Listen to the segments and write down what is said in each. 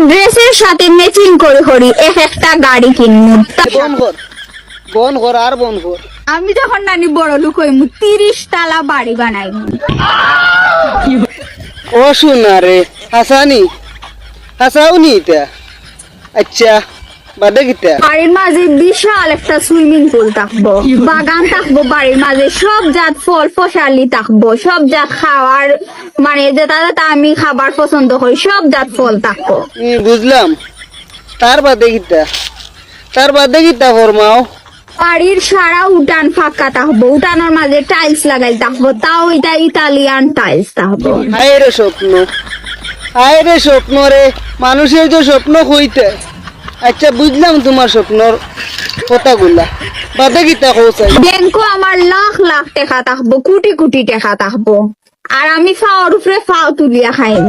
ড্রেসের সাথে ম্যাচিং করে করি এক একটা গাড়ি কিনবো। বন কর আর বন কর। আমি যখন নানি বড় লোক হইমু 30 তালা বাড়ি বানাইমু। ও শোনা রে হাসানি হাসাওনি এটা আচ্ছা বাদে কিতা বাড়ির মাঝে বিশাল একটা সুইমিং পুল থাকবো, বাগান থাকবো, বাড়ির মাঝে সব জাত ফল ফসলি থাকবো, সব জাত খাওয়ার মানে যেটা যেটা আমি খাবার পছন্দ করি সব জাত ফল থাকবো। বুঝলাম। তার বাদে কিতা ফরমাও। বাড়ির সারা উঠান ফাঁকা থাকবো, উঠানোর মাঝে টাইলস লাগাই থাকবো, তাও এটা ইতালিয়ান টাইলস থাকবো। হায় রে স্বপ্ন রে, মানুষের যে স্বপ্ন হইতে। আচ্ছা বুঝলাম তোমার স্বপ্নর কথাগুলা, বাদে কিতা কৌসাই। ব্যাংকও আমার লাখ লাখ টাকা থাকবো, কোটি কোটি টাকা থাকবো, আর আমি ফাওয়ার উপরে ফাও তুলিয়া খাইম।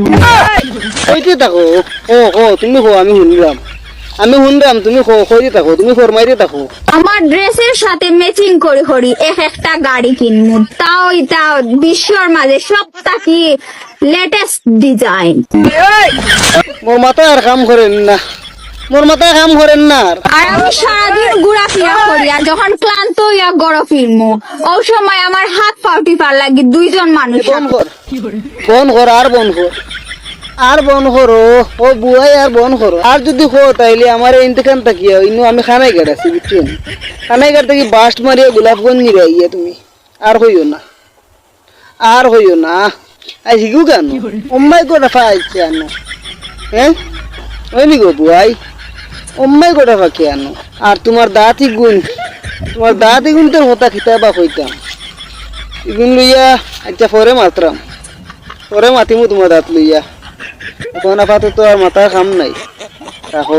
কইতে থাকো তুমি আমি শুনলাম তুমি কইতে থাকো, তুমি ফরমাইতে থাকো। আমার ড্রেসের সাথে ম্যাচিং করে করি এক একটা গাড়ি কিনবো, তাও এটা বিশ্বর মাঝে সব থাকি লেটেস্ট ডিজাইন। মোর মাথায় আর কাম করেন না আর আমি সারাদিন ঘোরাফেরা করি, আর যখন ক্লান্ত হইয়া গড় ফিরমু ওই সময় আমার হাত পাও টিপার লাগি দুইজন মানুষ। বন কর আর বন করো ও বুয়াই আর বন করো। আর যদি হো তাইলে আমার ইন্তখান তাকিয়া ইনু আমি খানাই ঘাট আছি বুঝছেন, খানাই ঘাট থেকে বাস্ট মারিয়া গোলাপগঞ্জ নিয়ে আইয়া তুমি আর হইও না আই শিখু কেন অম্মাই গোটা ফাইছে আনো হ্যাঁ ওইনি গো বুয়াই অম্মাই গোটা ফাঁকে আনো। আর তোমার দাঁতই গুণ তোর হতা খিতাবা হইতাম এগুন লইয়া। আচ্ছা পরে মাতিমু তোমার দাঁত লইয়া, এখন আপাতত আর মাথার কাম নাই রাখো।